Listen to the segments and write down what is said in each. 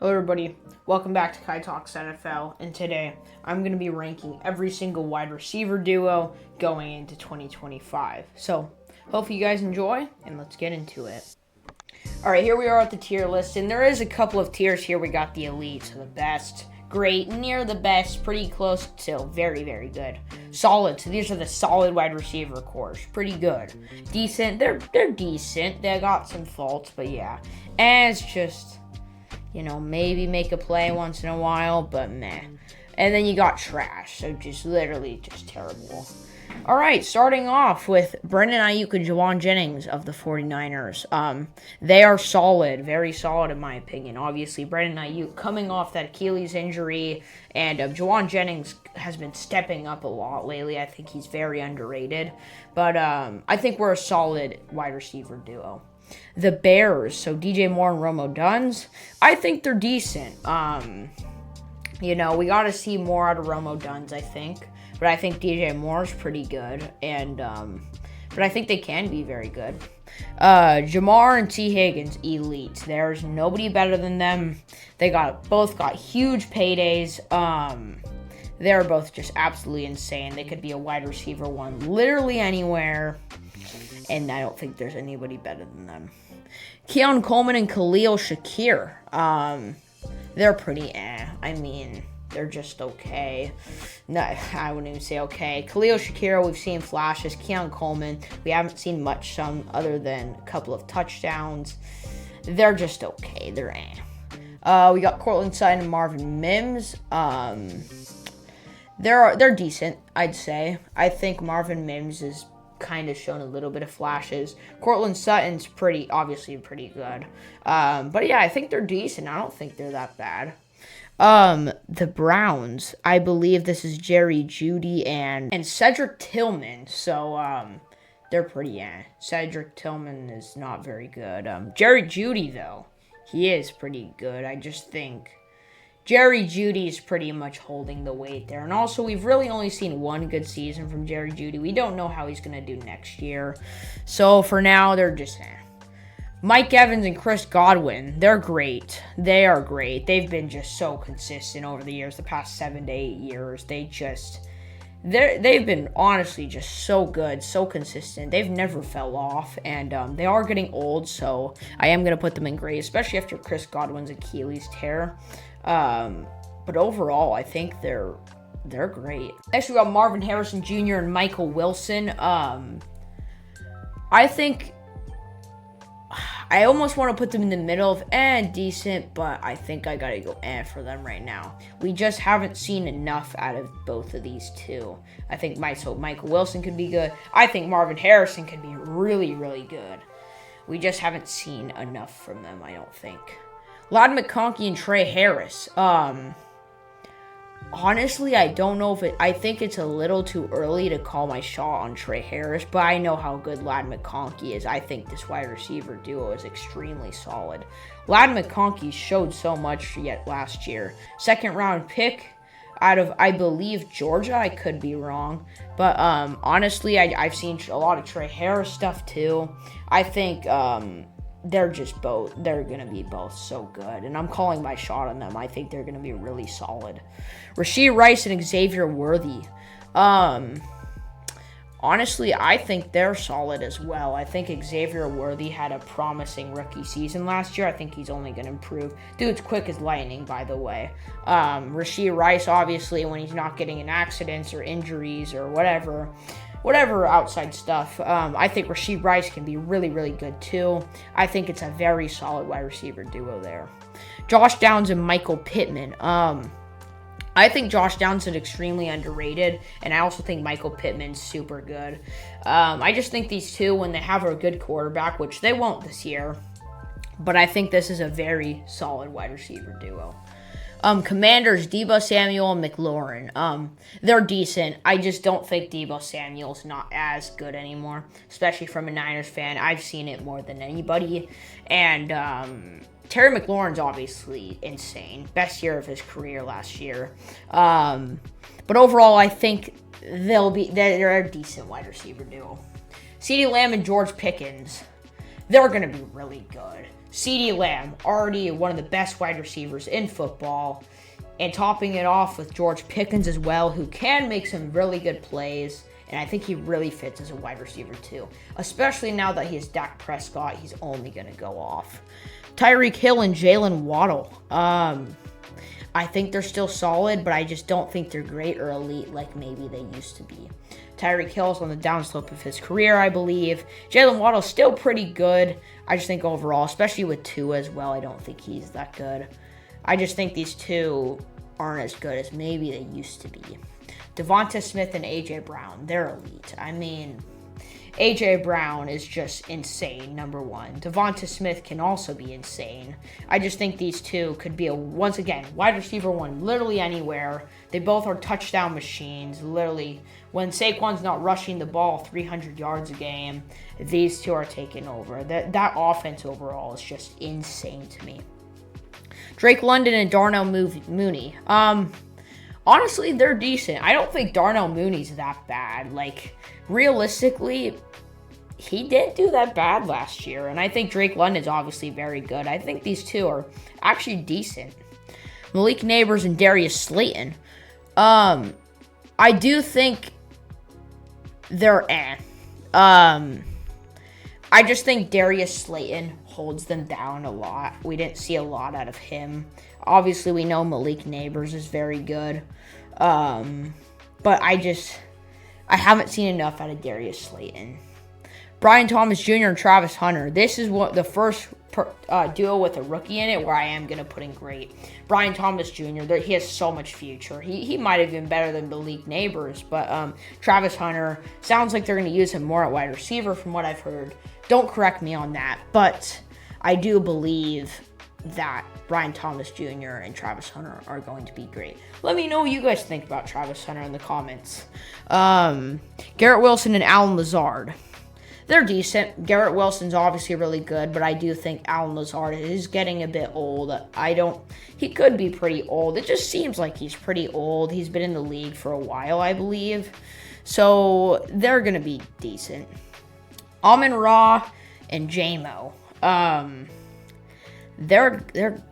Hello everybody, welcome back to Kai Talks NFL, and today I'm going to be ranking every single wide receiver duo going into 2025. So, hope you guys enjoy, and let's get into it. Alright, here we are at the tier list, and there is a couple of tiers here. We got the elite, so the best, great, near the best, pretty close to very, very good. Solid, so these are the solid wide receiver cores, pretty good. Decent, they're decent, they got some faults, but yeah. And it's just, maybe make a play once in a while, but meh. And then you got trash, so just literally just terrible. All right, starting off with Brandon Ayuk and Juwan Jennings of the 49ers. They are solid, very solid in my opinion. Obviously, Brandon Ayuk coming off that Achilles injury, and Juwan Jennings has been stepping up a lot lately. I think he's very underrated, but I think we're a solid wide receiver duo. The Bears, so DJ Moore and Romo Duns, I think they're decent. We got to see more out of Romo Duns, I think. But I think DJ Moore's pretty good. But I think they can be very good. Jamar and T. Higgins, elite. There's nobody better than them. They both got huge paydays. They're both just absolutely insane. They could be a wide receiver one literally anywhere. And I don't think there's anybody better than them. Keon Coleman and Khalil Shakir. They're pretty I mean, they're just okay. No, I wouldn't even say okay. Khalil Shakir, we've seen flashes. Keon Coleman, we haven't seen much other than a couple of touchdowns. They're just okay. They're We got Cortland Sutton and Marvin Mims. They're decent, I'd say. I think Marvin Mims is kind of shown a little bit of flashes. Cortland Sutton's obviously pretty good. But yeah, I think they're decent. I don't think they're that bad. The Browns, I believe this is Jerry Jeudy and Cedric Tillman. So, they're pretty Cedric Tillman is not very good. Jerry Jeudy, though, he is pretty good. I just think Jerry Jeudy is pretty much holding the weight there. And also, we've really only seen one good season from Jerry Jeudy. We don't know how he's going to do next year. So, for now, they're just Mike Evans and Chris Godwin, they're great. They are great. They've been just so consistent over the years, the past 7 to 8 years. They've been honestly just so good, so consistent. They've never fell off, and they are getting old, so I am going to put them in great, especially after Chris Godwin's Achilles tear. But overall, I think they're great. Next, we got Marvin Harrison Jr. and Michael Wilson. I think I almost want to put them in the middle of decent, but I think I gotta go for them right now. We just haven't seen enough out of both of these two. I think Michael Wilson could be good. I think Marvin Harrison could be really, really good. We just haven't seen enough from them, I don't think. Ladd McConkey and Trey Harris. Honestly, I don't know I think it's a little too early to call my shot on Trey Harris, but I know how good Ladd McConkey is. I think this wide receiver duo is extremely solid. Ladd McConkey showed so much yet last year. Second round pick out of, I believe, Georgia. I could be wrong. But honestly, I've seen a lot of Trey Harris stuff too. I think they're going to be both so good. And I'm calling my shot on them. I think they're going to be really solid. Rashee Rice and Xavier Worthy. Honestly, I think they're solid as well. I think Xavier Worthy had a promising rookie season last year. I think he's only going to improve. Dude's quick as lightning, by the way. Rashee Rice, obviously, when he's not getting in accidents or injuries or whatever outside stuff, I think Rashee Rice can be really, really good too. I think it's a very solid wide receiver duo there. Josh Downs and Michael Pittman. I think Josh Downs is extremely underrated, and I also think Michael Pittman's super good. I just think these two, when they have a good quarterback, which they won't this year, but I think this is a very solid wide receiver duo. Commanders, Deebo Samuel and McLaurin. They're decent. I just don't think Deebo Samuel's not as good anymore, especially from a Niners fan. I've seen it more than anybody. And Terry McLaurin's obviously insane. Best year of his career last year. But overall, I think they're a decent wide receiver duo. CeeDee Lamb and George Pickens. They're going to be really good. CeeDee Lamb, already one of the best wide receivers in football, and topping it off with George Pickens as well, who can make some really good plays, and I think he really fits as a wide receiver too. Especially now that he has Dak Prescott, he's only going to go off. Tyreek Hill and Jalen Waddle. I think they're still solid, but I just don't think they're great or elite like maybe they used to be. Tyreek Hill's on the downslope of his career, I believe. Jalen Waddle's still pretty good. I just think overall, especially with Tua as well, I don't think he's that good. I just think these two aren't as good as maybe they used to be. Devonta Smith and A.J. Brown, they're elite. I mean, A.J. Brown is just insane, number one. Devonta Smith can also be insane. I just think these two could be, once again, wide receiver one literally anywhere. They both are touchdown machines. Literally, when Saquon's not rushing the ball 300 yards a game, these two are taking over. That offense overall is just insane to me. Drake London and Darnell Mooney. Honestly, they're decent. I don't think Darnell Mooney's that bad. Like, realistically, he didn't do that bad last year. And I think Drake London's obviously very good. I think these two are actually decent. Malik Neighbors and Darius Slayton. I do think they're I just think Darius Slayton holds them down a lot. We didn't see a lot out of him. Obviously, we know Malik Neighbors is very good. But I haven't seen enough out of Darius Slayton. Brian Thomas Jr. and Travis Hunter. This is what the first duo with a rookie in it where I am going to put in great. Brian Thomas Jr., he has so much future. He might have been better than Malik Neighbors, but Travis Hunter, sounds like they're going to use him more at wide receiver from what I've heard. Don't correct me on that, but I do believe that Brian Thomas Jr. and Travis Hunter are going to be great. Let me know what you guys think about Travis Hunter in the comments. Garrett Wilson and Alan Lazard. They're decent. Garrett Wilson's obviously really good, but I do think Alan Lazard is getting a bit old. He could be pretty old. It just seems like he's pretty old. He's been in the league for a while, I believe. So they're going to be decent. Amon-Ra and J-Mo. They're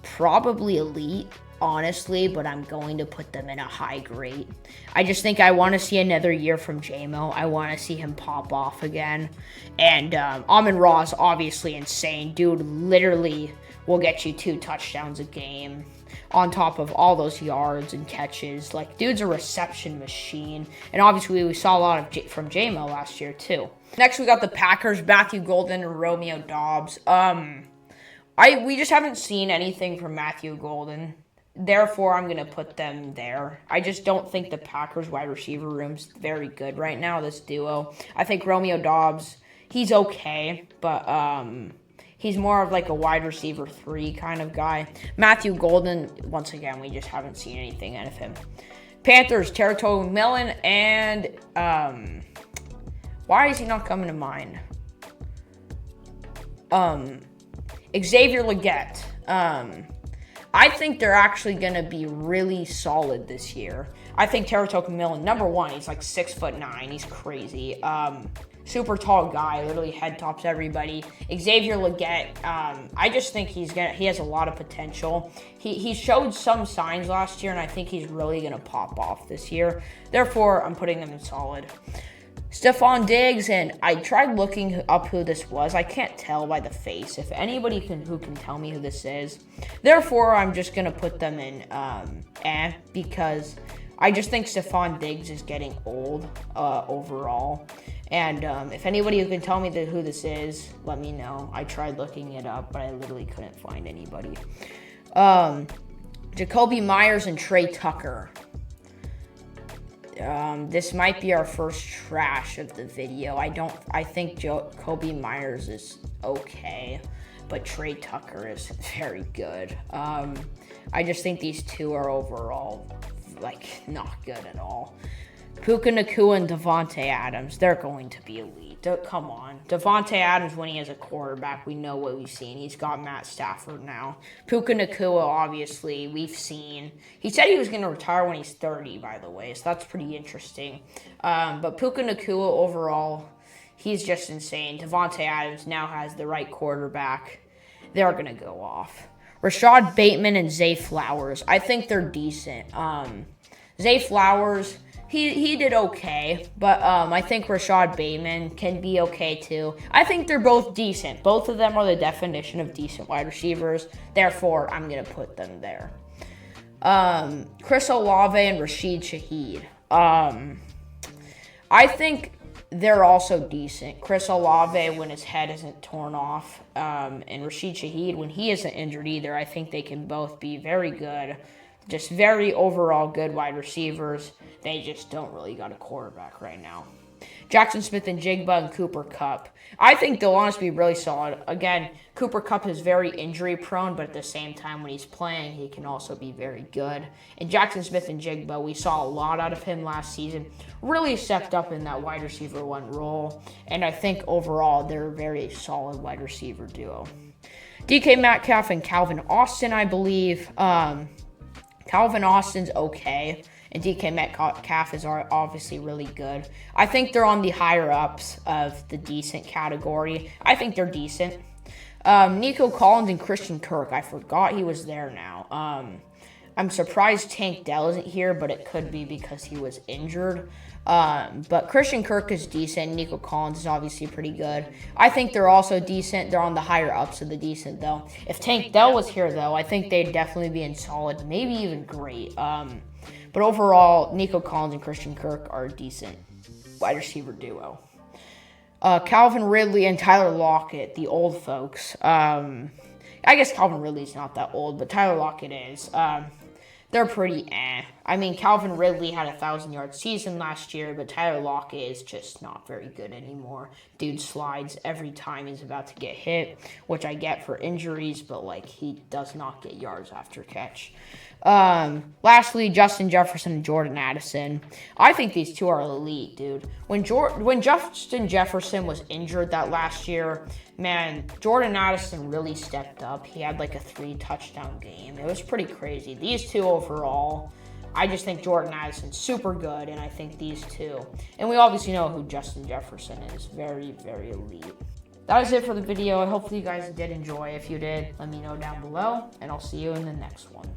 probably elite, honestly, but I'm going to put them in a high grade. I just think I want to see another year from J-Mo. I want to see him pop off again. And Amon-Ra is obviously insane. Dude literally will get you 2 touchdowns a game on top of all those yards and catches. Like, dude's a reception machine. And obviously we saw a lot from J-Mo last year too. Next we got the Packers, Matthew Golden and Romeo Doubs. We just haven't seen anything from Matthew Golden. Therefore, I'm going to put them there. I just don't think the Packers wide receiver room's very good right now, this duo. I think Romeo Doubs, he's okay, but he's more of like a wide receiver 3 kind of guy. Matthew Golden, once again, we just haven't seen anything out of him. Panthers, Territory Mellon, and why is he not coming to mind? Xavier Legette. I think they're actually going to be really solid this year. I think Territory Mellon, number one, he's like 6'9". He's crazy. Super tall guy, literally head tops everybody. Xavier Legette, I just think he has a lot of potential. He showed some signs last year, and I think he's really going to pop off this year. Therefore, I'm putting them in solid. Stephon Diggs, and I tried looking up who this was. I can't tell by the face. If anybody who can tell me who this is. Therefore, I'm just going to put them in because I just think Stephon Diggs is getting old overall. And if anybody who can tell me who this is, let me know. I tried looking it up, but I literally couldn't find anybody. Jacoby Myers and Trey Tucker. This might be our first trash of the video. I think Jacoby Myers is okay, but Trey Tucker is very good. I just think these two are overall, like, not good at all. Puka Nacua and Devontae Adams, they're going to be elite. Come on. Devontae Adams, when he has a quarterback, we know what we've seen. He's got Matt Stafford now. Puka Nacua, obviously, we've seen. He said he was going to retire when he's 30, by the way, so that's pretty interesting. But Puka Nacua, overall, he's just insane. Devontae Adams now has the right quarterback. they're going to go off. Rashad Bateman and Zay Flowers, I think they're decent. Zay Flowers, he did okay, but I think Rashad Bateman can be okay too. I think they're both decent. Both of them are the definition of decent wide receivers. Therefore, I'm going to put them there. Chris Olave and Rashid Shaheed. I think they're also decent. Chris Olave, when his head isn't torn off, and Rashid Shaheed, when he isn't injured either, I think they can both be very good. Just very overall good wide receivers. They just don't really got a quarterback right now. Jackson Smith and Jigba and Cooper Kupp. I think they'll honestly be really solid. Again, Cooper Kupp is very injury prone, but at the same time when he's playing, he can also be very good. And Jackson Smith and Jigba, we saw a lot out of him last season. Really stepped up in that wide receiver one role. And I think overall, they're a very solid wide receiver duo. DK Metcalf and Calvin Austin, I believe. Calvin Austin's okay, and DK Metcalf is obviously really good. I think they're on the higher ups of the decent category. I think they're decent. Nico Collins and Christian Kirk, I forgot he was there now. I'm surprised Tank Dell isn't here, but it could be because he was injured. But Christian Kirk is decent. Nico Collins is obviously pretty good. I think they're also decent. They're on the higher ups of the decent, though. If Tank Dell was here, though, I think they'd definitely be in solid, maybe even great. But overall, Nico Collins and Christian Kirk are a decent wide receiver duo. Calvin Ridley and Tyler Lockett, the old folks. I guess Calvin Ridley's not that old, but Tyler Lockett is. They're pretty eh. I mean, Calvin Ridley had a 1,000-yard season last year, but Tyler Lockett is just not very good anymore. Dude slides every time he's about to get hit, which I get for injuries, but, like, he does not get yards after catch. Lastly, Justin Jefferson and Jordan Addison. I think these two are elite, dude. When Justin Jefferson was injured that last year, man, Jordan Addison really stepped up. He had like a 3-touchdown game. It was pretty crazy. These two overall, I just think Jordan Addison's super good, and I think these two. And we obviously know who Justin Jefferson is. Very, very elite. That is it for the video. I hope you guys did enjoy. If you did, let me know down below, and I'll see you in the next one.